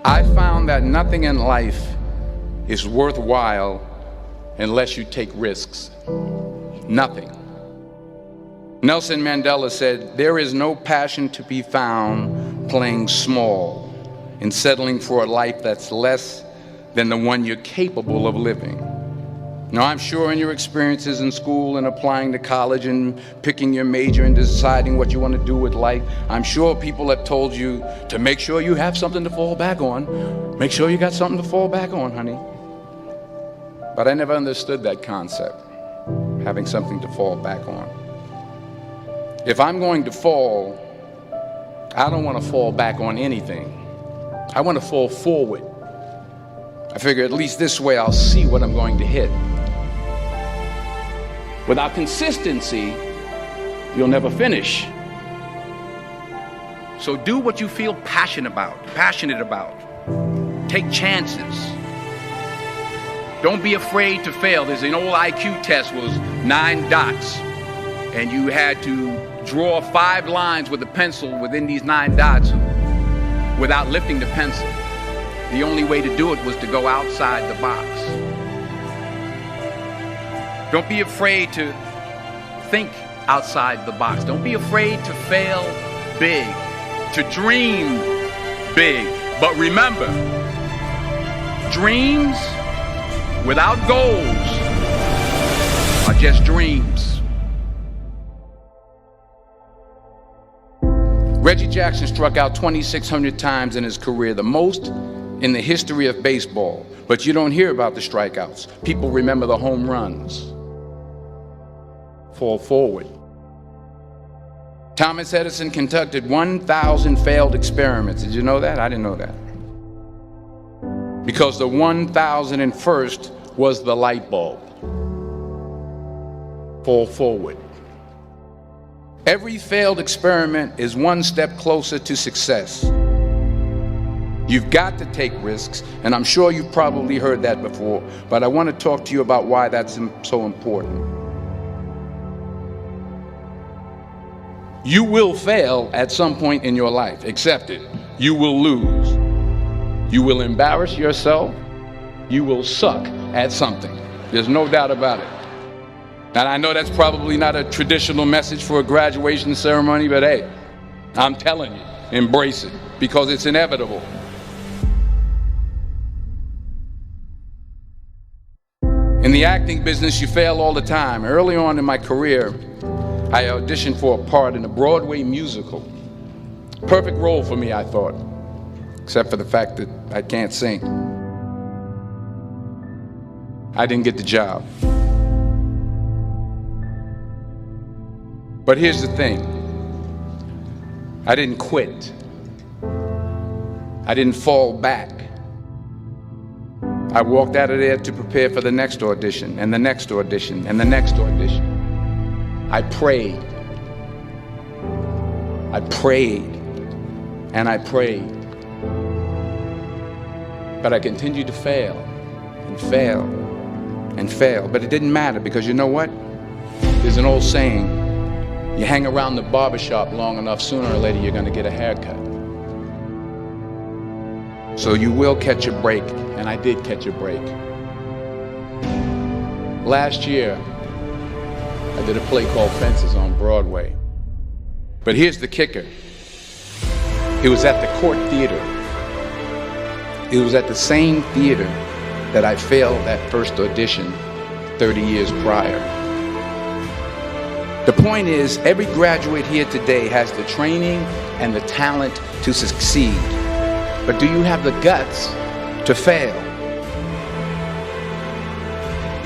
I found that nothing in life is worthwhile unless you take risks. Nothing. Nelson Mandela said, "There is no passion to be found playing small and settling for a life that's less than the one you're capable of living." Now, I'm sure in your experiences in school and applying to college and picking your major and deciding what you want to do with life, I'm sure people have told you to make sure you have something to fall back on. Make sure you got something to fall back on, honey. But I never understood that concept, having something to fall back on. If I'm going to fall, I don't want to fall back on anything. I want to fall forward. I figure at least this way I'll see what I'm going to hit. Without consistency, you'll never finish. So do what you feel passionate about. Take chances. Don't be afraid to fail. There's an old IQ test was 9 dots, and you had to draw 5 lines with a pencil within these 9 dots without lifting the pencil. The only way to do it was to go outside the box. Don't be afraid to think outside the box. Don't be afraid to fail big, to dream big. But remember, dreams without goals are just dreams. Reggie Jackson struck out 2,600 times in his career, the most in the history of baseball. But you don't hear about the strikeouts. People remember the home runs. Fall forward. Thomas Edison conducted 1,000 failed experiments. Did you know that? I didn't know that. Because the 1,001st was the light bulb. Fall forward. Every failed experiment is one step closer to success. You've got to take risks, and I'm sure you've probably heard that before, but I want to talk to you about why that's so important. You will fail at some point in your life. Accept it. You will lose. You will embarrass yourself. You will suck at something. There's no doubt about it. And I know that's probably not a traditional message for a graduation ceremony, but hey, I'm telling you, embrace it, because it's inevitable. In the acting business, you fail all the time. Early on in my career, I auditioned for a part in a Broadway musical. Perfect role for me, I thought, except for the fact that I can't sing. I didn't get the job. But here's the thing. I didn't quit. I didn't fall back. I walked out of there to prepare for the next audition, and the next audition, and the next audition. I prayed. I prayed. And I prayed. But I continued to fail, and fail, and fail. But it didn't matter, because you know what? There's an old saying, you hang around the barbershop long enough, sooner or later you're going to get a haircut. So you will catch a break, and I did catch a break. Last year, I did a play called Fences on Broadway. But here's the kicker. It was at the Court Theater. It was at the same theater that I failed that first audition 30 years prior. The point is, every graduate here today has the training and the talent to succeed. But do you have the guts to fail?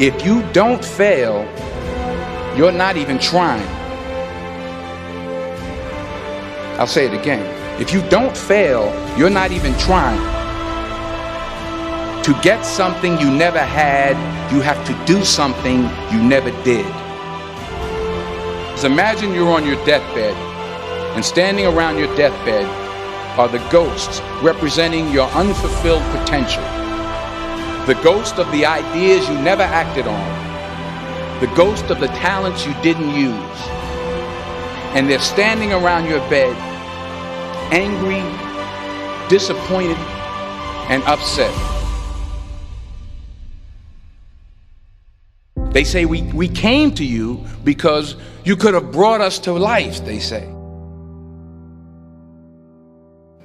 If you don't fail, you're not even trying. I'll say it again. If you don't fail, you're not even trying. To get something you never had, you have to do something you never did. Just imagine you're on your deathbed, and standing around your deathbed are the ghosts representing your unfulfilled potential. The ghost of the ideas you never acted on. The ghost of the talents you didn't use. And they're standing around your bed, angry, disappointed, and upset. They say we came to you because you could have brought us to life, they say.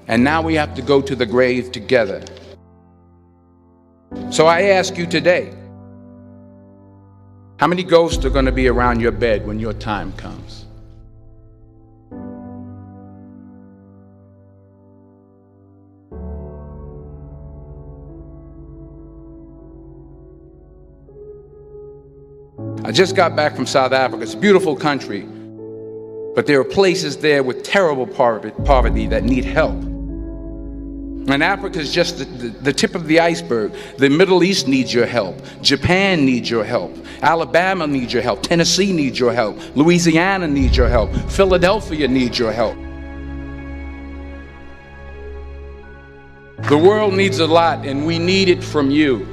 And now we have to go to the grave together. So I ask you today, how many ghosts are going to be around your bed when your time comes? I just got back from South Africa. It's a beautiful country, but there are places there with terrible poverty that need help. And Africa is just the tip of the iceberg. The Middle East needs your help. Japan needs your help. Alabama needs your help. Tennessee needs your help. Louisiana needs your help. Philadelphia needs your help. The world needs a lot, and we need it from you.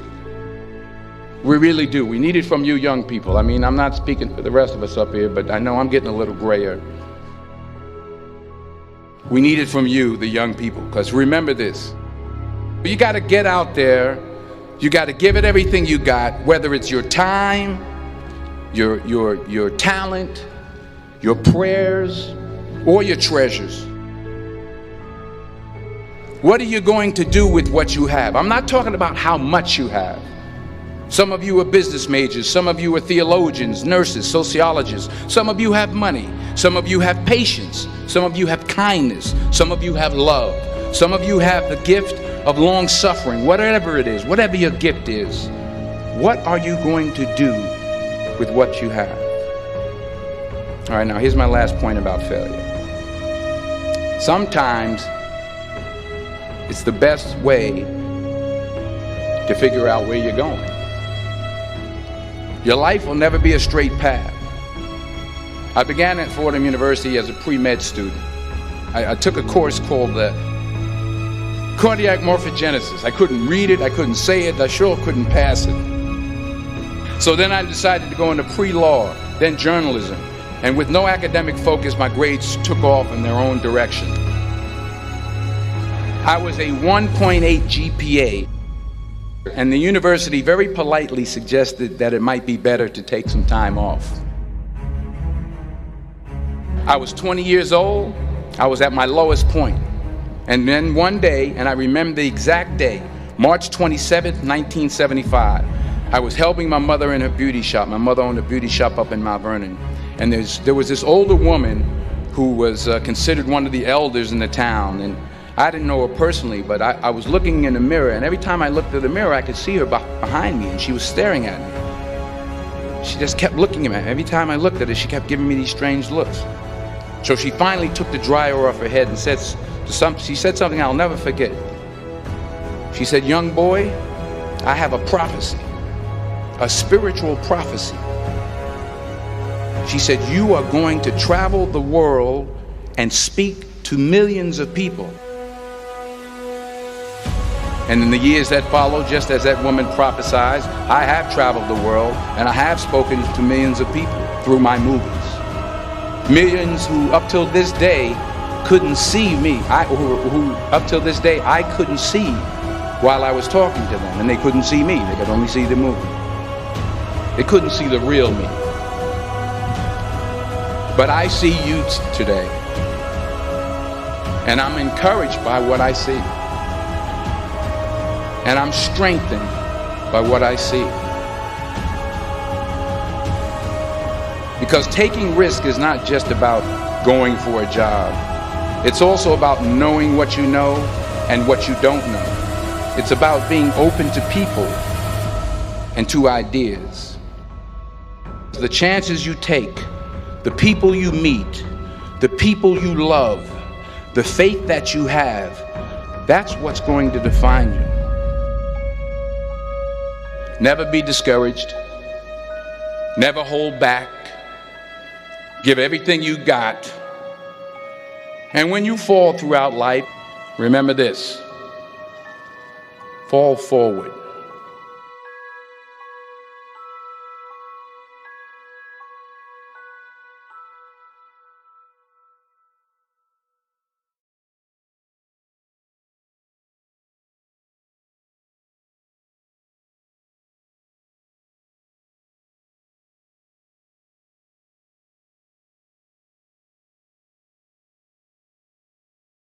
We really do. We need it from you young people. I mean, I'm not speaking for the rest of us up here, but I know I'm getting a little grayer. We need it from you, the young people, because remember this. You got to get out there. You got to give it everything you got, whether it's your time, your talent, your prayers, or your treasures. What are you going to do with what you have? I'm not talking about how much you have. Some of you are business majors. Some of you are theologians, nurses, sociologists. Some of you have money. Some of you have patience. Some of you have kindness. Some of you have love. Some of you have the gift of long suffering. Whatever it is, whatever your gift is, what are you going to do with what you have? All right, now here's my last point about failure. Sometimes it's the best way to figure out where you're going. Your life will never be a straight path. I began at Fordham University as a pre-med student. I took a course called cardiac morphogenesis. I couldn't read it, I couldn't say it, I sure couldn't pass it. So then I decided to go into pre-law, then journalism. And with no academic focus, my grades took off in their own direction. I was a 1.8 GPA. And the university very politely suggested that it might be better to take some time off. I was 20 years old. I was at my lowest point. And then one day, and I remember the exact day, March 27th, 1975, I was helping my mother in her beauty shop. My mother owned a beauty shop up in Mount Vernon. And there was this older woman who was considered one of the elders in the town. And I didn't know her personally, but I was looking in the mirror, and every time I looked at the mirror, I could see her behind me, and she was staring at me. She just kept looking at me. Every time I looked at her, she kept giving me these strange looks. So she finally took the dryer off her head and she said something I'll never forget. She said, "Young boy, I have a prophecy, a spiritual prophecy." She said, "You are going to travel the world and speak to millions of people." And in the years that followed, just as that woman prophesied, I have traveled the world and I have spoken to millions of people through my movies. Millions who up till this day couldn't see me, who up till this day I couldn't see while I was talking to them, and they couldn't see me, they could only see the movie. They couldn't see the real me. But I see you today, and I'm encouraged by what I see. And I'm strengthened by what I see. Because taking risk is not just about going for a job. It's also about knowing what you know and what you don't know. It's about being open to people and to ideas. The chances you take, the people you meet, the people you love, the faith that you have, that's what's going to define you. Never be discouraged. Never hold back. Give everything you got. And when you fall throughout life, remember this: fall forward.